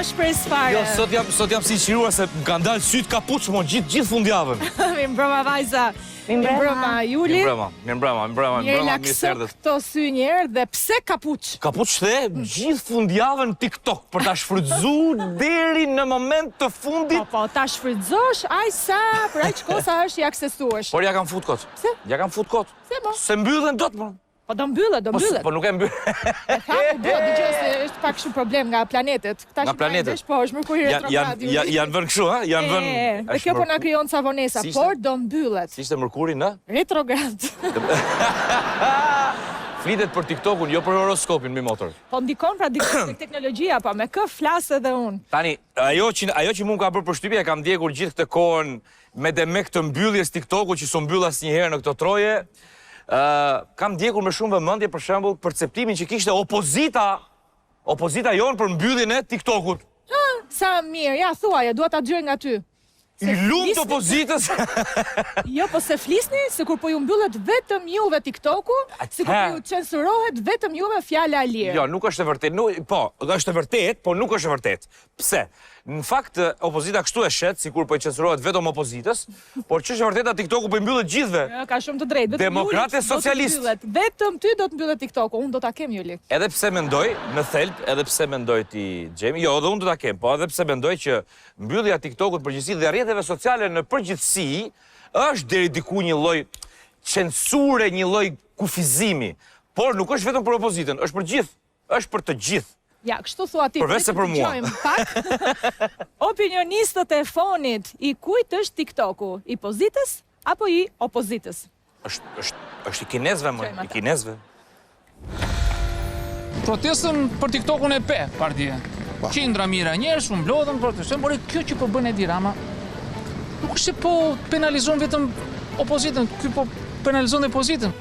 shpresë fare. Jo, sot jam sinqeruar se më kanë dalë syt kapuç mo gjithë fundjavën. Mi mbrëma vajza. Mi mbrëma Juli. Mi mbrëma, mi serdhet. Këto sy njerë dhe pse kapuç? Kapuç the gjithë fundjavën TikTok për ta shfrytzuar deri në moment të fundit. Po, ta shfrytëzosh aq sa për aq kohë sa është i aksesuesh. Por ja kam fut kot. Pse? Ja kam fut kot. Pse mo? Se mbyllen dot mo. Po do mbyllet. Po nuk e mbyll. Dëgjoj se është pak shumë problem nga planetet. Nga planetet. Po, është mërkuri retrograd. Janë vënë kështu, ha? Janë vënë. Dhe kjo po na krijon ca vonesa, por do mbyllet. Si ishte mërkuri në? Retrograd. Flitet për TikTokun, jo për horoskopin, mi motor. Po ndikon pra tek teknologjia, pa me kë flas edhe unë. Tani, ajo që mund ka bërë përshtypje, e kam ndjekur gjithë këtë kohën me demek të mbylljes TikTokut që s'u mbyll asnjëherë në këto troje. Kam ndjekur me shumë vëmendje për shembull perceptimin që kishte opozita jonë për mbylljen e TikTokut. Sa mirë, ja thuaje, dua ta dëgjoj nga ty. I lumt opozitës. Jo, po se flisni se kur po ju mbyllet vetëm juve TikToku, se kur po ju censurohet vetëm juve fjala e lirë. Jo, nuk është e vërtetë. Po, është e vërtetë, po nuk është e vërtetë. Pse? Në fakt, opozita kështu e shet, sikur po i censurohet vetëm opozitës, por ç'është e vërteta TikToku po i mbyllet gjithëve. Jo, ka shumë të drejtë. Demokratë socialistë. Vetëm ty do të mbyllet TikToku, unë do ta kem Juli. Edhe pse mendoj, në thelb, edhe pse mendoj ti, Xhemi, jo, edhe unë do ta kem, po edhe pse mendoj që mbyllja TikTokut përgjithësi dhe rrjeteve sociale në përgjithësi është deri diku një lloj censure, një lloj kufizimi, por nuk është vetëm për opozitën, është për gjithë, është për të gjithë. Ja, kështu thua ti. Përveç se për mua. Opinionistët e fonit, i kujt është TikToku? I pozitës apo i opozitës? Është i kinezëve, më, i kinezëve. Protestën për TikTokun e pe, partia. Qindra mira njerëz, shumë mblodhën protestojnë, por kjo që po bën Edi Rama, nuk është se po penalizon vetëm opozitën, ky po penalizon dhe opozitën.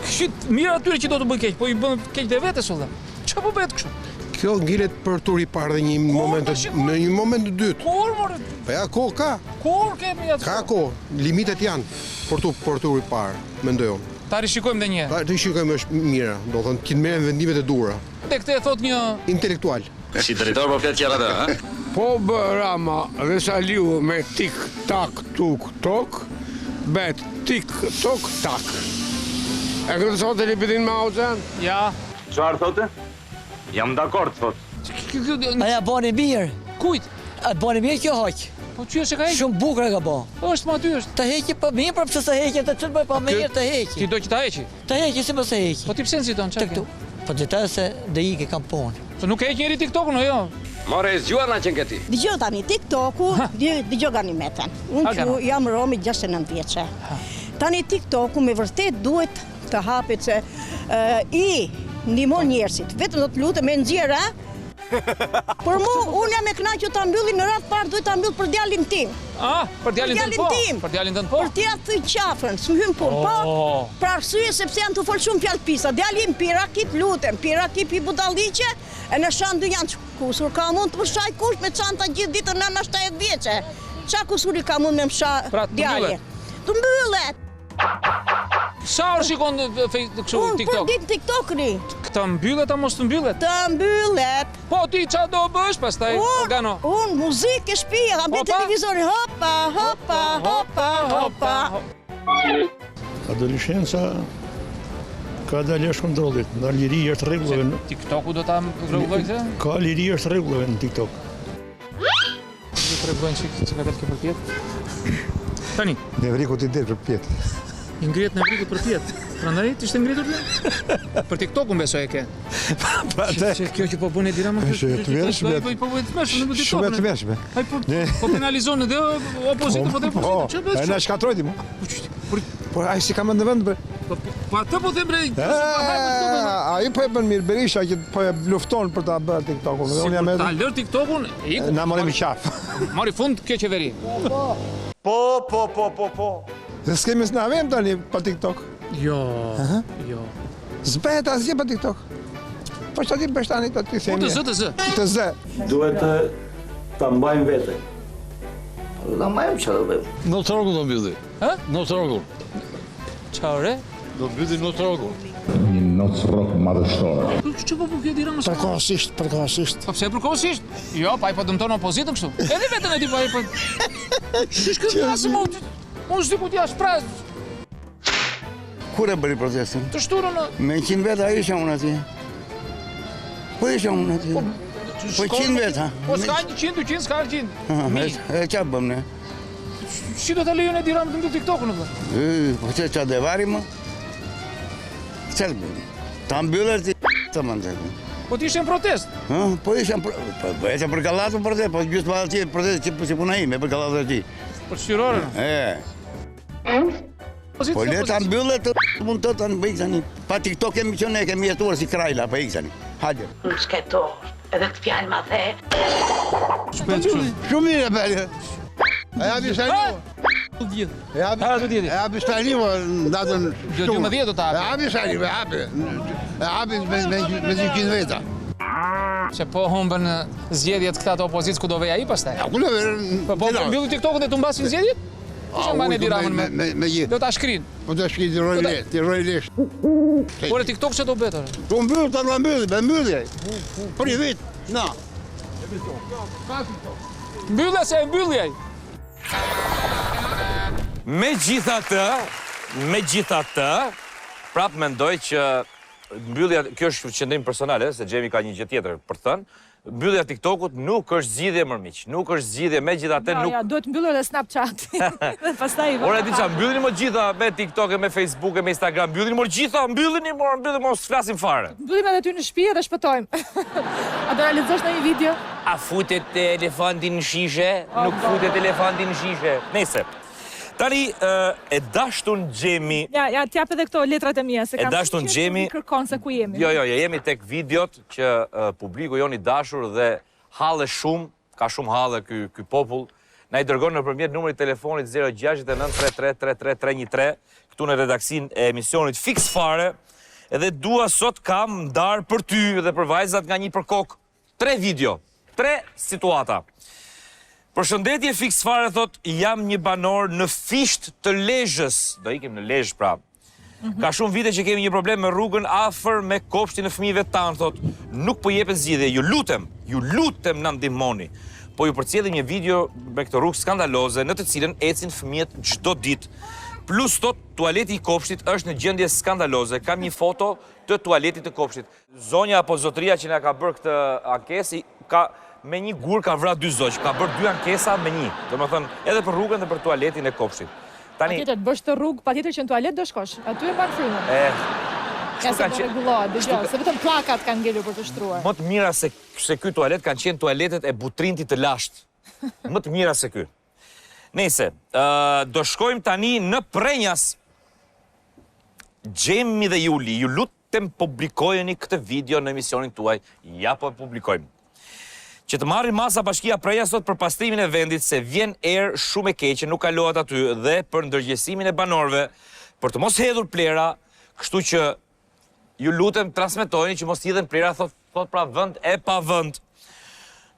Këshit mirë atyre që do të bëj keq, po i bën keq dhe vetes olla. Çfarë po bëhet kështu? Kjo ngilet për tur i parë dhe në një moment të dytë. Kur more? Po ja, kohë ka. Kur kemi atë? Ka kohë, limitet janë për tur i parë, mendoj unë. Ta rishikojmë edhe një herë. Ta rishikojmë është mira, do të thonë që të merren vendimet e duhura. Tek këtë e thot një intelektual. Si drejtor po flet qera atë, ha? Po bë Rama dhe Saliu me tik-tak, tuk-tok, bet tik-tok-tak. E këtë sot e lipitin me Auzen? Ja. Çfarë thotë? Jam dakord, thot. Aja bani mirë. Kujt? A bani mirë kjo haq. Po që është e ka heqë? Shumë bukur e ka bo. Është ma ty është. Ta heqi pa mirë, për pëse se heqi, të qëtë bëj pa mirë të heqi. Ti do që ta heqi? Ta heqi, si më se heqi. Po ti pse nëziton, që ke? Po të të se dhe i ke kam punë. Po nuk e heqi njëri TikTokun, jo? More e zgjuar na qenë këti. Dëgjoj tani TikToku, dëgjoj Ganimeten. Unë që jam romi 69 vjeçe. Tani TikToku me vërtet duhet të hapet se i ndihmon njerëzit. Vetëm do të lutem me nxjerrë, por unë jam e kënaqur ta mbylli në radhë parë, duhet ta mbyll për djalin tim. Për djalin tënd po. Për djalin tënd po. Për t'ia thënë qafën, s'm hyn punë, po. Për arsye sepse janë të fol shumë fjalë pisa. Djali im pirakip lutem, pirakip i budalliqe, e në shandu janë kusur ka mund të përshaj kush me çanta gjithë ditën nëna 70 vjeçe. Çka kusuri ka mund me msha djalë? Të mbyllet. Sa orë shikon kështu TikTok? Unë për TikTok-ni. Këta mbyllet a mos të mbyllet? Të mbyllet. Po ti qa do bësh pastaj organo? Unë muzikë e shpia, kam për televizori, hopa, hopa, hopa, hopa. Adolescenca ka dalë jashtë kontrollit, nga liri është rregullave. TikToku do ta rregulloj këtë? Ka liri është rregullave në TikTok. Do të rregullojnë që ka dalë kjo përpjet? Tani. Nevriku ti del përpjet. I ngrihet në vrikut për pjetë. Prandaj ti ishte ngritur ti? Për TikTokun besoj e ke. Që kjo që po bën Edi Rama është të vërshme. Po bëhet mëshme në TikTok. Shumë të vërshme. Po penalizon edhe opozitën, po dhe opozitën. Çfarë bësh? Ai na shkatroi ti më. Po ai si ka më në vend. Po atë po them bre. Ai po e bën mirë Berisha që po e lufton për ta bërë TikTokun. Unë jam ta lër TikTokun, iku. Na morëm qaf. Mori fund kjo qeveri. Po. Se s'kemi s'na vem tani pa TikTok. Jo. Zbet asgjë pa TikTok. Po çfarë ti bësh tani ti themi? Të zë. Duhet ta mbajmë vete. Ta mbajmë çfarë do bëjmë? Në trogu do mbylli. Në trogu. Çfarë? Do mbylli në trogu. Një nocrok madhështor. Që po kjo Edi Rama? Përkohësisht. Po pse përkohësisht? Jo, pa i po dëmton opozitën kështu. Edhe vetën e di po ai po. Shish këtë klasë mo. Mo s'di ku t'ja shpraz. Kur e bëri protestën? Të shturën në... Me 100 veta isha unë atje. Po isha unë atje. Po 100 veta. Po s'ka 100, 200, s'ka 100. E qa bëm ne? Si do të lejon Edi Rama të mbi TikTok-un në Po që qa devari më? Qa të bëm? Ta mbyller ti të më në të. Po t'ishte në protest? Po isha në për kallatën protest, po gjusë më atje protest që puna ime, për kallatën e ti. Për shtyrorën? Po le ta mbyller të mund të të në bëjkë tani. Pa TikTok kemi që ne kemi jetuar si krajla, pa ikë tani. Hajde. Në shketor, edhe të fjallë ma the. Shumë mirë e bërë. E jabi shalimu. E jabi shalimu në datën Do 12 do ta E jabi shalimu, e jabi me 200 veta. Se po humbën zgjedhjet këta të opozitës ku do veja i pastaj. A ku do verë... Po mbyllu TikTok-un dhe të mbasin zgjedhjet? Që mbani Edi Ramën me gjithë. Do ta shkrin. Po do shkrin të roj lesh. Por e TikTok që do betër? Po mbyll, ta nga mbylli, me mbylli. Për i vit, na. Mbyllë se e mbylli. Megjithatë, prap mendoj që mbyllja, kjo është qëndrim personale, se Gjemi ka një gjë tjetër për thënë, mbyllja TikTok-ut nuk është zgjidhje mërmiq, nuk është zgjidhje, megjithatë nuk... Ja, duhet mbyllur dhe Snapchat. Dhe pastaj i Ora di qa, mbyllini më gjitha me TikTok, me Facebook, me Instagram, mbyllini më gjitha, mbyllini më s'flasim fare. Mbyllim edhe ty në shtëpi dhe shpëtojmë. A do realizosh në një video? A futet elefantin në shishe? Nuk futet elefantin në shishe. Nese. Tani, e dashtun Gjemi... Ja, t'jap edhe këto letrat e mija, se kam që kërkon se ku jemi. Jo, jemi tek videot që publiku jon i dashur dhe hale shumë, ka shumë hale ky popull, na i dërgon nëpërmjet numrit telefonit 069333313, këtu në redaksin e emisionit Fix Fare, edhe dua sot kam ndarë për ty dhe për vajzat nga një përkok 3 video, 3 situata. Përshëndetje Fix Fare thot, jam një banor në fisht të Lezhës. Do ikim në Lezhë pra. Ka shumë vite që kemi një problem me rrugën afër me kopshtin e fëmijëve tanë, thot. Nuk po jepet zgjidhje, ju lutem na ndihmoni. Po ju përcjellim një video me këtë rrugë skandaloze në të cilën ecin fëmijët çdo ditë. Plus thot, tualeti i kopshtit është në gjendje skandaloze. Kam një foto të tualetit të kopshtit. Zonja apo zotria që na ka bërë këtë ankesë ka me një gur ka vra 2 zoq, ka bërë 2 ankesa me një. Do më thënë, edhe për rrugën dhe për tualetin e kopshtit. Patjetër, bësh të rrugë, patjetër që në tualet do shkosh. Aty e banë frymën. Ja se do regulohet, dëgjoj, se vetëm plakat kanë ngelur për të shtruar. Më të mira se ky tualet kanë qenë tualetet e Butrintit të lashtë. Më të mira se ky. Nese, do shkojmë tani në Prenjas. Gjemi dhe Juli, ju lutem publikojeni këtë video në emisionin tuaj. Ja po e publikojmë. Që të marrin masa bashkia Prenjas sot për pastrimin e vendit se vjen erë shumë e keqe, nuk kalohet aty dhe për ndërgjegjësimin e banorëve, për të mos hedhur plera, kështu që ju lutem transmetojeni që mos hidhen plera, thot pra vend e pa vend.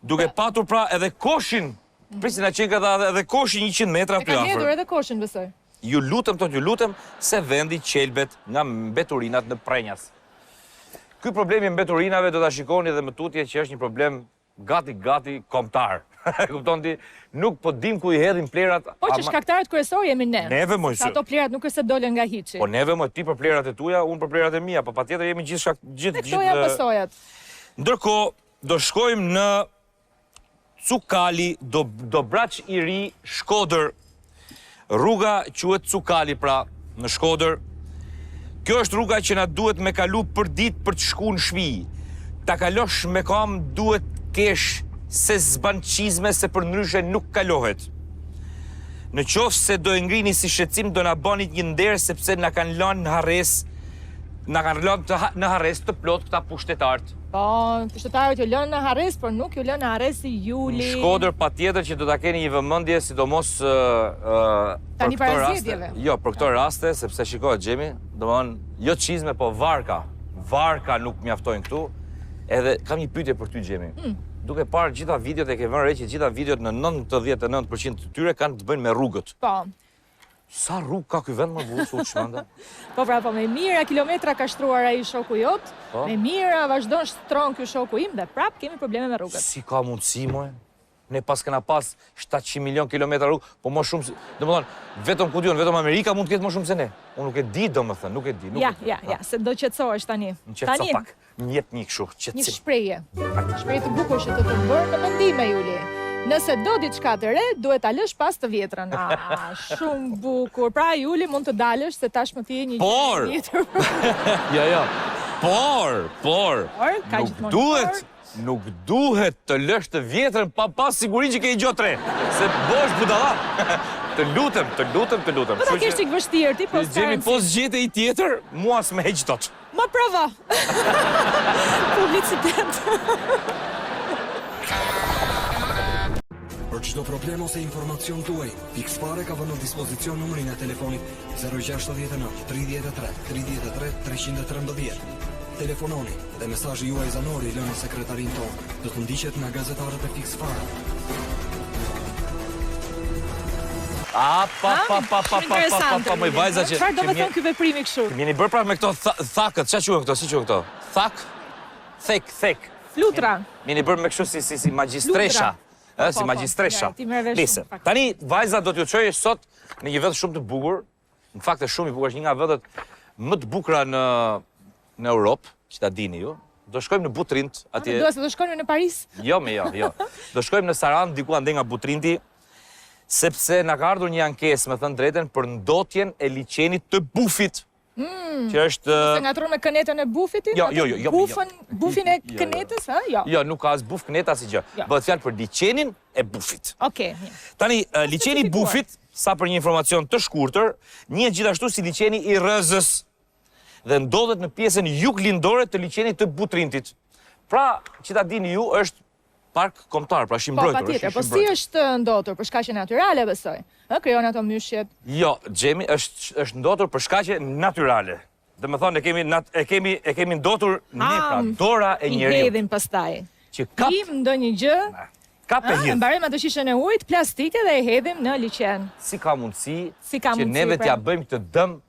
Duke patur pra edhe koshin, prisin a qenë këta edhe koshin 100 metra aty afër. E ka hedhur edhe koshin, besoj. Ju lutem se vendi qelbet nga mbeturinat në Prenjas. Ky problemi mbeturinave do ta shikoni edhe më tutje që është një problem gati kombëtar. Kupton ti, nuk po dim ku i hedhin plerat. Po që shkaktarët kryesorë jemi ne. Neve moj. Ato plerat nuk është se dolën nga hiçi. Po neve moj, ti për plerat e tuaja, unë për plerat e mia, po patjetër jemi gjithë. Këto janë pasojat. Ndërkohë, do shkojmë në Cukali, Dobraç i Ri, Shkodër. Rruga quhet Cukali pra, në Shkodër. Kjo është rruga që na duhet me kalu për ditë për të shkuar në shtëpi. Ta kalosh me kam duhet kesh se zban qizme se për ndryshe nuk kalohet. Në qoftë se do e ngrini si shqetësim do na banit një nder sepse na kanë lënë në harres, në harres të plot këta pushtetarët. Po, pushtetarët ju lënë në harres, por nuk ju lënë në harres si Juli. Në Shkodër patjetër që do ta keni një vëmendje sidomos tani para zgjedhjeve. Jo, për këto raste sepse shikohet Gjemi, domethënë jo çizme po varka. Varka nuk mjaftojnë këtu. Edhe kam një pyetje për ty Gjemi. Duke parë gjitha videot e ke vënë re që gjitha videot në 99% të tyre kanë të bëjnë me rrugët. Po. Sa rrugë ka ky vend më burr su çmenda? Po pra, po me mira kilometra ka shtruar ai shoku jot, me mira vazhdon shtron ky shoku im dhe prap kemi probleme me rrugët. Si ka mundësi, moj? Ne pas kena pas 700 milion kilometra rrugë, po më shumë, domethënë, vetëm ku diun, vetëm Amerika mund të ketë më shumë se ne. Unë nuk e di, domethënë, nuk e di. Ja, se do qetësohesh tani. Tani pak, një kështu, qetësim. Një shprehje. Shprehje të bukur që të bërë në mendime, Juli. Nëse do diçka të re, duhet ta lësh pas të vjetrën. Shumë bukur. Pra Juli mund të dalësh se tashmë ti je një gjë tjetër. Jo. Por. Nuk duhet të lësh të vjetrën pa pas sigurinë që ke i gjotë re. Se bosh budalla. Të lutem. Po ta kesh çik vështirë ti, po Gjemi, po zgjete i tjetër, mua s'me heq dot. Ma prova. Publicitet. Për çdo problem ose informacion tuaj, Fixpare ka vënë në dispozicion numrin e telefonit 069 33 313. Telefononi dhe mesazhi juaj zanori lënë sekretarin tonë, do të ndiqet nga gazetarët e Fixpare. Më vajza që çfarë do të thonë ky veprimi kështu? Jeni bërë pra me këto thakët, çfarë quhen këto? Si quhen këto? Thak? Thek. Flutra. Jeni bërë me kështu si magjistresha. Si magjistresha. Nisë. Tani vajza do t'ju çojë sot në një vend shumë të bukur. Në fakt është shumë i bukur, është një nga vendet më të bukura në Europë, që ta dini ju. Do shkojmë në Butrint atje. Dua se do shkojmë në Paris? Jo. Do shkojmë në Saran diku ande nga Butrinti, sepse na ka ardhur një ankesë, me thënë drejtën, për ndotjen e liçenit të Bufit. Që është... Se ngatron me kënetën e Bufitit? Jo. Bufin e kënetës, ha? Jo. Jo, nuk ka as buf këneta si gjë. Bëhet fjalë për liçenin e Bufit. Okej. Tani, liçeni i Bufit, sa për një informacion të shkurtër, njihet gjithashtu si liçeni i Rëzës dhe ndodhet në pjesën juglindore të liçenit të Butrintit. Pra, që ta dini ju, është park kombëtar, pra është i mbrojtur. Po, patjetër, po si është ndotur për shkaqe natyrale, besoj? Krijon ato myshjet? Jo, Gjemi, është ndotur për shkaqe natyrale. Dhe më thonë, e kemi ndotur ne, pra, dora e njeriut. I hedhim pastaj. Që kap... Im ndonjë gjë, mbarojmë ato shishën e ujit plastike dhe e hedhim në liçen. Si ka mundësi që neve t'ja bëjmë këtë dëm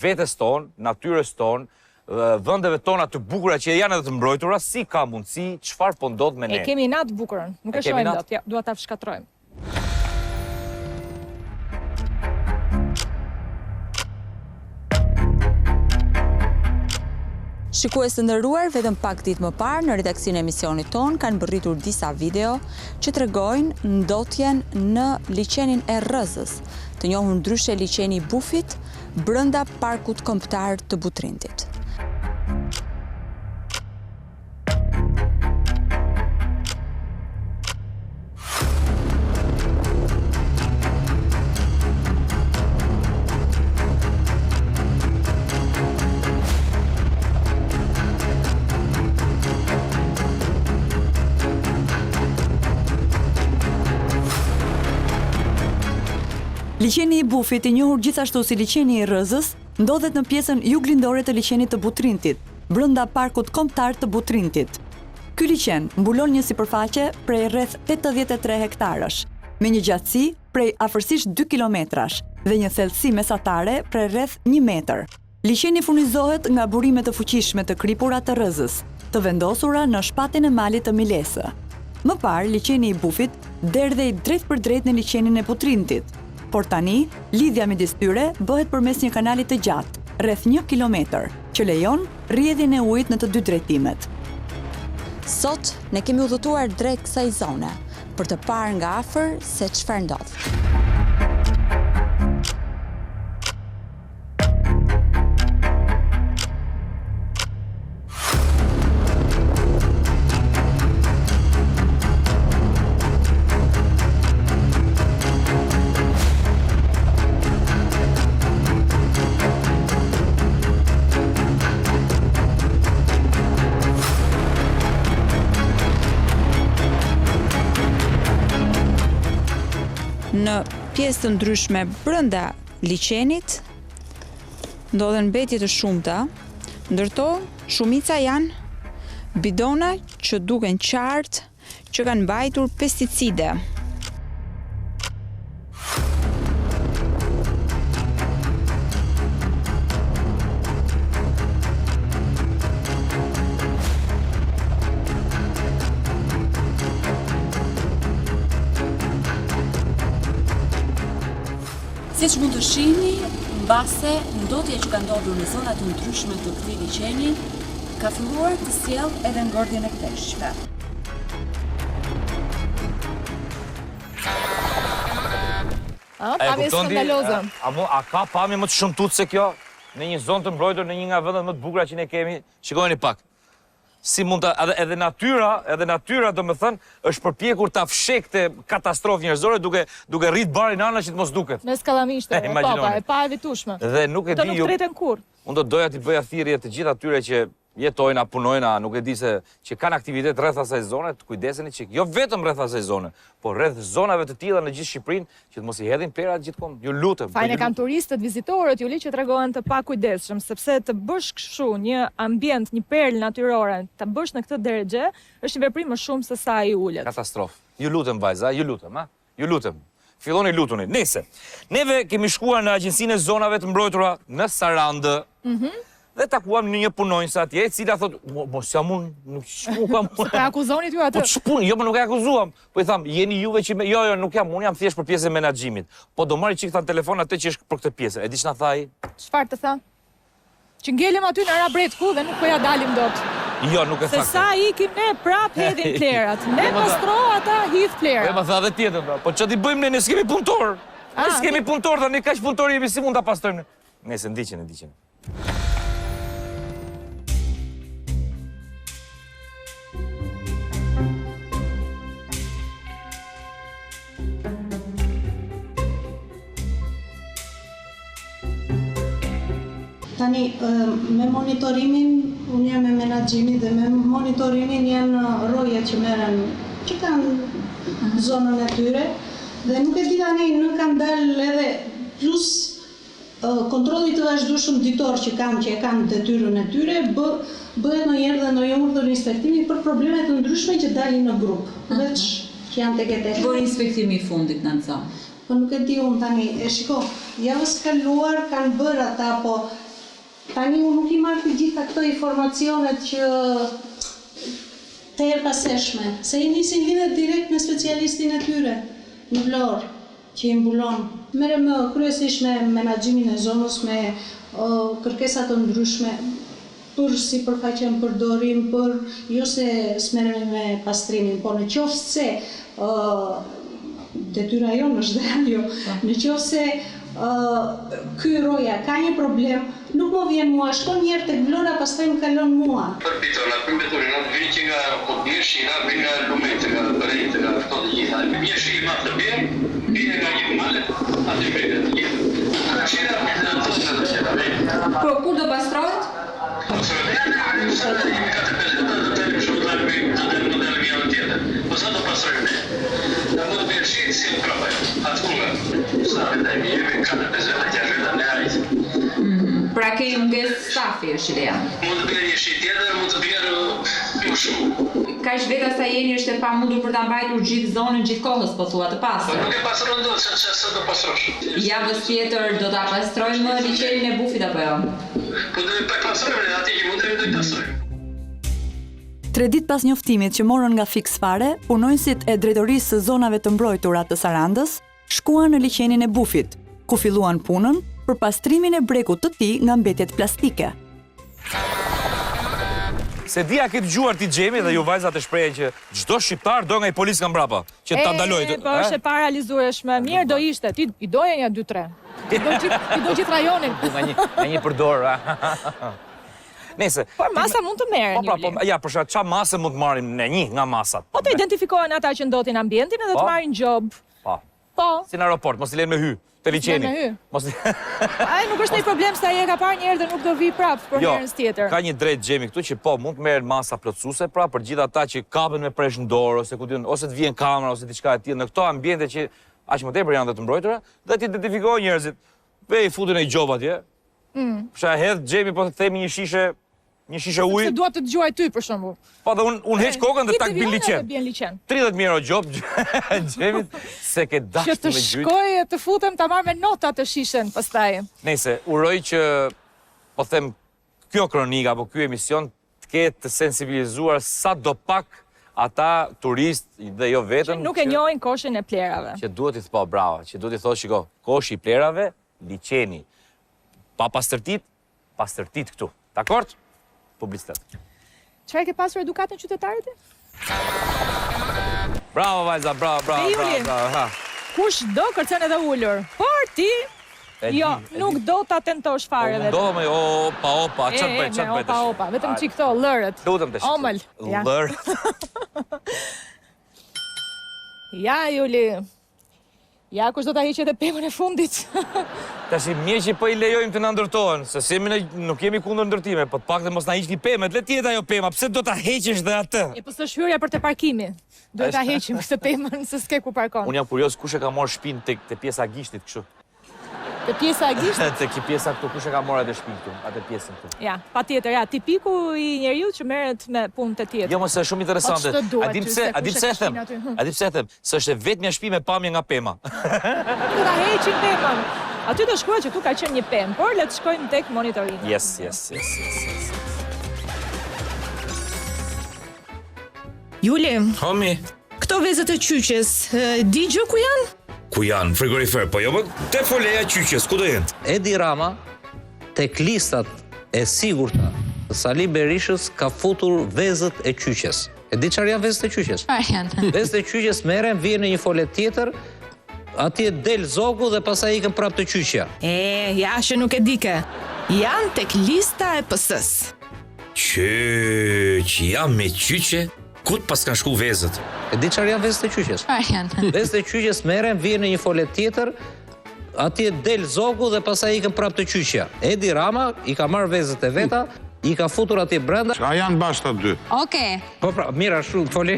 vetes tonë, natyrës tonë, vendeve tona të bukura që janë edhe të mbrojtura, si ka mundësi, çfarë po ndodh me ne? E kemi natë bukurën, nuk e shohim dot, dua ta fshkatrojmë. Shikues të nderuar, vetëm pak ditë më parë në redaksionin e emisionit ton kanë bërritur disa video që tregojnë ndotjen në liçenin e Rëzës, të njohur ndryshe liçeni i Bufit, brenda parkut kombëtar të Butrintit. Liçeni i Bufit, i njohur gjithashtu si liçeni i Rëzës, ndodhet në pjesën juglindore të liçenit të Butrintit, brenda parkut kombëtar të Butrintit. Ky liçen mbulon një sipërfaqe prej rreth 83 hektarësh, me një gjatësi prej afërsisht 2 kilometrash dhe një thellësi mesatare prej rreth 1 metër. Liçeni furnizohet nga burime të fuqishme të kripura të Rëzës, të vendosura në shpatin e malit të Milesë. Më parë, liçeni i Bufit derdhej drejt për drejt në liçenin e Butrintit. Por tani, lidhja midis tyre bëhet përmes një kanali të gjatë, rreth 1 kilometër, që lejon rrjedhjen e ujit në të dy drejtimet. Sot ne kemi udhëtuar drejt kësaj zone për të parë nga afër se çfarë ndodh. Në pjesë të ndryshme brenda liçenit ndodhen mbetje të shumta, ndërto shumica janë bidona që duken qartë që kanë mbajtur pesticide. Siç mund të shihni, mbase ndotja që ka ndodhur në zona të ndryshme të këtij liçeni ka filluar të sjellë edhe ngordhjen e peshqve. Pamje skandaloze. A ka pamje më të shëmtuar se kjo? Në një zonë të mbrojtur, në një nga vendet më të bukura që ne kemi, shikojeni pak. Si mund të, edhe natyra do më thënë, është përpjekur ta fshekte katastrofë njerëzore duke rrit barin ana që të mos duket. Me skallamishte, e pa evitueshme. Dhe nuk e di ju. Të nuk treten kur. Unë do doja t'i bëja thirrje të gjithë atyre që jetojnë, punojnë, nuk e di se që kanë aktivitet rreth asaj zone, të kujdeseni që jo vetëm rreth asaj zone, por rreth zonave të tilla në gjithë Shqipërinë, që të mos i hedhin plerat gjithkohë. Ju lutem. Fajin e kanë turistët, vizitorët, ju li që tregohen të pakujdesshëm, sepse të bësh kështu një ambient, një perlë natyrore, ta bësh në këtë drejtë, është një veprim më shumë se sa i ulet. Katastrofë. Ju lutem vajza, ju lutem, ha? Ju lutem. Filloni lutuni. Nese. Neve kemi shkuar në Agjencinë e Zonave të Mbrojtura në Sarandë. Dhe takuam në një punonjës atje, e cila thot, mos jam unë, nuk shkukam unë. Se të akuzonit ju atë? Po ç'punë, jo, më nuk e akuzuam. Po i tham, jeni juve që jo, nuk jam, unë jam thjesht për pjesën e menaxhimit. Po do marri çik than telefon atë që është për këtë pjesë. E di ç'na tha ai? Çfarë të tha? Që ngelem aty në Rabretku dhe nuk po ja dalim dot. Jo, nuk e tha. Se sa ikim ne prap hedhin plerat. Ne pastro ata hidh plerat. E më tha edhe tjetër, po ç'ti bëjmë ne s'kemi punëtor. Ne s'kemi punëtor, tani kaq punëtor jemi si mund ta pastrojmë. Nëse ndiqen. Tani, me monitorimin, unë jam me menaxhimin dhe me monitorimin janë rojet që merren, që kanë zonën e tyre, dhe nuk e di tani, nuk kanë dalë edhe plus kontrolli të vazhdueshëm ditor që e kanë detyrën e tyre, bëhet ndonjëherë dhe ndonjë urdhër inspektimi për probleme të ndryshme që dalin në grup, veç që janë tek e tek. Por inspektimi i fundit në zonë. Po nuk e di unë tani, shiko, javës kaluar kanë bërë ata, po tani unë nuk i marrë të gjitha këto informacionet që të erëpaseshme, se i nisin lidhet direkt me specialistin e tyre, në Vlorë, që i mbulon. Merrem kryesisht me menaxhimin e zonës, me kërkesa të ndryshme, për si përfaqen përdorim, për jo se s'merremi me pastrimin, por në qoftë se detyra jonë është dhe ajo, në qoftë se ky roja ka një problem, nuk më vjen mua, shkon njerë tek Vlora, pastaj më kalon mua. Për pitona, për betonina, vjen që nga Kodmjeshina, vjen nga Lumet, nga Përejt, nga këto të gjitha. Mjeshina të vjen nga një malet, aty vjen të gjithë. Shina vjen të gjithë. Po kur do pastrohet? Po sa do pastrojmë ne? Në më të bërshit si në krapaj, atë kunga. Sa me taj mi jemi 4-5 që ashtë në ajtë. Pra ke një mungesë stafi është ideja. Mund të bjerë një shi tjetër, mund të bjerë një shumë. Ka ish veta sa jeni është e pa mundur për ta mbajtur gjithë zonën, gjithë kohës, po thua të pastër. Po nuk e pastron dot, se do pastrosh. Javës tjetër do ta pastrojmë liçenin e Bufit apo jo? Po do të pastrojmë aty që mundemi do të pastrojmë. 3 ditë pas njoftimit që morën nga Fix Fare, punonjësit e drejtorisë së zonave të mbrojtura të Sarandës shkuan në liçenin e Bufit, ku filluan punën për pastrimin e brekut të tij nga mbetjet plastike. Se dia ke dëgjuar ti Xhemi dhe ju vajzat e shprehen që çdo shqiptar do nga i polis nga mbrapa, që ta ndalojë. Po është e paralizueshme. Mirë do ishte, ti i doje një 2-3. Ti do gjithë rajonin. Nga një përdor. Nese. Por masa mund të merren. Po, ja, për shkak çfarë masë mund të marrim ne një nga masat. Po të identifikohen ata që ndotin ambientin edhe të marrin job. Po. Si në aeroport, mos i lënë me hy te liçeni. Ai nuk është një problem se ai e ka parë një herë dhe nuk do vi prapë për herën tjetër. Ka një drejt Xhemi këtu që po mund të merren masa plotësuese pra për gjithë ata që kapen me presh në dorë ose ku diun ose të vjen kamera ose diçka e tillë në këto ambiente që aq më tepër janë të mbrojtura dhe të identifikojnë njerëzit. Vej futën ai job atje. Fsha hedh Xhemi po të themi një shishe ujë. Se dua të dëgjoj ty për shembull. Po dhe unë heq kokën dhe tak bin liçen. 30 mijë euro job Xhemit se ke dashur me gjyq. Që të shkoj të futem ta marr me nota të shishen pastaj. Nëse uroj që po them kjo kronika apo ky emision të ketë të sensibilizuar sa do pak ata turist dhe jo vetëm... Nuk e njohin koshin e plerave. Që duhet i thpo, bravo, që duhet i thosh, shiko, koshi i plerave, liçeni. Pa pastërtit, pastërtit këtu. Dakord? Publicitet. Çfarë ke pasur edukatën qytetarit? Bravo, vajza, bravo. Kush do kërcen edhe ullur, por ti, jo, nuk do ta tentosh fare vetë. Do me opa, çfarë bëj? Opa, vetëm çik këto lërët. Lutem tash. Omël. Lërët. Ja, Juli. Ja, kush do ta hiqet e pemën e fundit. Tash mirë që po I lejojmë të na ndërtohen, se semi ne nuk jemi kundër ndërtime, po të paktën mos na hiqni pemët, le të jetë ajo pema, pse do ta heqësh dhe atë? E po s'është hyrja për te parkimi. Duhet ta heqim këtë pemën se s'ke ku parkon. Unë jam kurioz kush e ka marrë shtëpinë te pjesa e gishtit kështu. Te pjesa e gishtit? Te pjesa këtu kush e ka marrë atë shtëpinë këtu, atë pjesën këtu. Ja, patjetër, ja, tipiku I njeriu që merret me punë të tjetër. Jo, mos është shumë interesante. A di pse e them? Se është vetmja shtëpi me pamje nga pema. Do ta heqim pemën. Aty do shkruaj që tu ka qenë një pemë, por le të shkojmë tek monitoringi. Yes. Juli. Homi. Këto vezët e qyqes, di gjë ku janë? Ku janë? Frigorifer, po jo, te foleja qyqes, ku do jenë? Edi Rama, tek listat e sigurta të Sali Berishës ka futur vezët e qyqes. E di çfarë janë vezët e qyqes? Vezët e qyqes merren, vjen në një folet tjetër, atje del zogu dhe pastaj ikën prapë të qyqja. Ja që nuk e dike. Janë tek lista e PS-s. Që jam me qyqe? Kut pas kanë shku vezët? E di çfarë janë vezët e qyqes? Vezët e qyqes merren, vjen në një folet tjetër, atje del zogu dhe pastaj ikën prapë të qyqja. Edi Rama I ka marrë vezët e veta, I ka futur atje brenda. A janë bashkë të dy? Okej. Po pra, mira shumë, fole.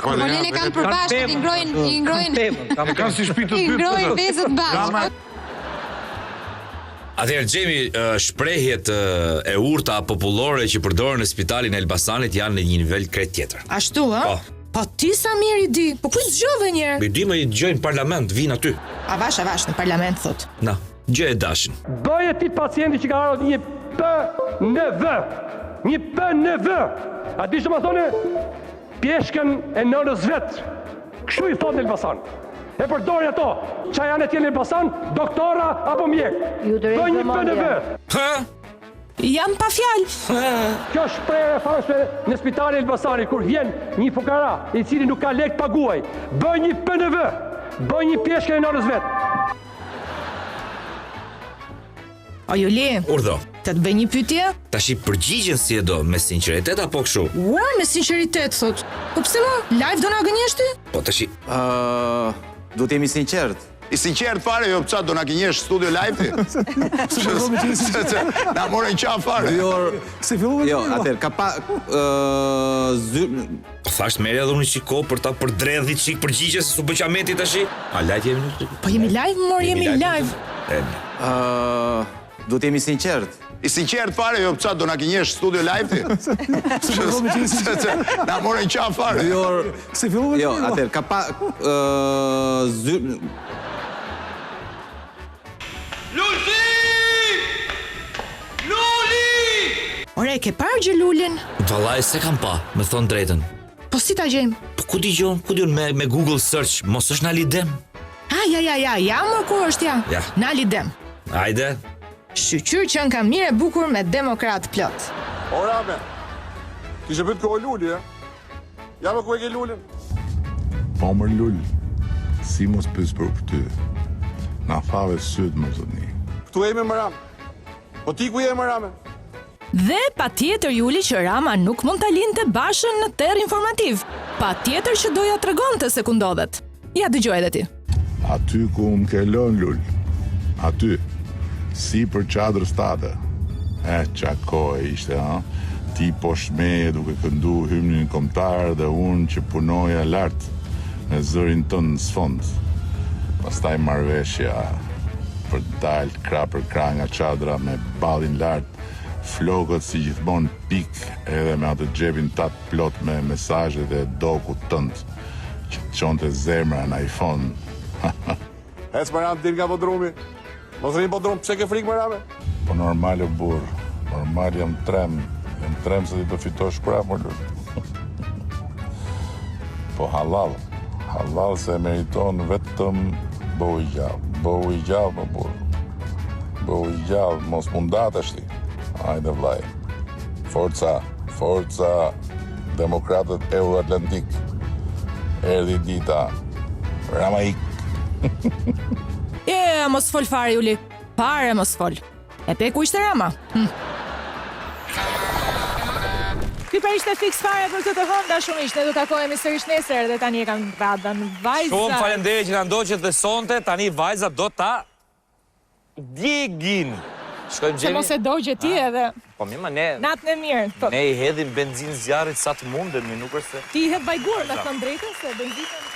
Folën e kanë përbashkët, I ngrojnë. Kanë si shtëpi të dy. I ngrojnë vezët bashkë. Atëherë, Gjemi, shprehjet e urta popullore që përdoren në spitalin e Elbasanit janë në një nivel krejt tjetër. Ashtu, ha? Po ti sa mirë I di, po ku zgjove njerë? Mi di më I dëgjojnë në parlament, vinë aty. A vash në parlament, thot. Na, gjë e dashin. Bëje ti të pacienti që ka ardhur një PNV. Një PNV. A di që më thone? Pjeshkën e nënës vetë. Kështu I thotë në Elbasan. E përdojnë ato. Qa janë e tjenë në Elbasan? Doktora apo mjek? Bëj një PNV. Jam pa fjalë. Kjo shprehje e famshme në spitalin e Elbasanit kur vjen një fukara I cili nuk ka lek paguaj. Bëj një PNV. Bëj një pjeshkën e nënës vetë. O Juli. Urdhë. Të bëj një pyetje? Tash I përgjigjen si e do, me sinqeritet apo kështu? Ua, me sinqeritet, thot. Po pse mo? Live do na gënjesh ti? Po tash do të jemi sinqert. I sinqert fare, jo pësa do na kinjesh studio live ti? Na morën qa fare. Jo, atër, ka pa... Thasht merja dhe unë qiko për ta përdredhit qik përgjigje se su bëqameti tashi? A live jemi në... Po jemi live, mor, jemi live. Do të jemi sinqert. I sinqert fare, jo pësa do na kinjesh studio live ti? Na morën qa fare. Jo, atër, ka pa... Ore, ke parë gjë Lulin? Vallaj, se kam pa, me thonë drejten. Po si ta gjejmë? Po ku digjon me Google search, mos është Nali Dem? Ja, mor ku është ja. Nali Dem. Ajde. Shqyqyr që në kam mire bukur me demokrat plot. Ora me, kishe pëtë kohë Luli, Ja me ku e ke Lulin? Po mër Lull, si mos pës për ty, na fave sëtë më zëtni. Këtu e me më Rame. Po ti ku je më Rame? Dhe pa tjetër Juli që Rama nuk mund të linte bashën në terë informativ. Pa tjetër që doja të regonte se ku ndodhet. Ja dëgjoj edhe ti. Aty ku më ke lënë Lull, aty, si për qadrës tate. Qa kohë ishte, ha? Ti po shme duke këndu hymnin kombëtar dhe unë që punoja lartë me zërin tënë në sfond. Pastaj marrveshja për dalë krah për krah nga qadra me ballin lartë, flokët si gjithmonë pik edhe me atë xhepin tat plot me mesazhe dhe doku tënd që të çonte zemra në iPhone. Ec më Rame, dil nga podrumi. Mos rrim podrum, pse ke frikë më Rame? Po normal e burr, normal jam trem se ti do fitosh prapë, Po halal. Halal se meriton vetëm bëhu i gjallë. Bëhu i gjallë, më burë. Bëhu i gjallë, mos mundat është ti. Hajde vlaj. Forca, demokratët Euro-Atlantik. Erdi dita. Ramaik. Mos fol fare, Juli. Pare mos fol. E pe ku ishte Rama? Ky pra ishte fiks fare për këtë hënë, dashumish. Ne do takojemi sërish nesër dhe tani e kam radhën vajza. Shumë faleminderit që na ndoqët dhe sonte, tani vajza do ta djegin. Shkojmë Se Gjemi. mos e dogje ti edhe. Po mima ne. Natën e mirë. Ne i hedhim benzin zjarrit sa të mundemi, nuk është se. Ti i hedh vajgur me thënë drejtën se benzinën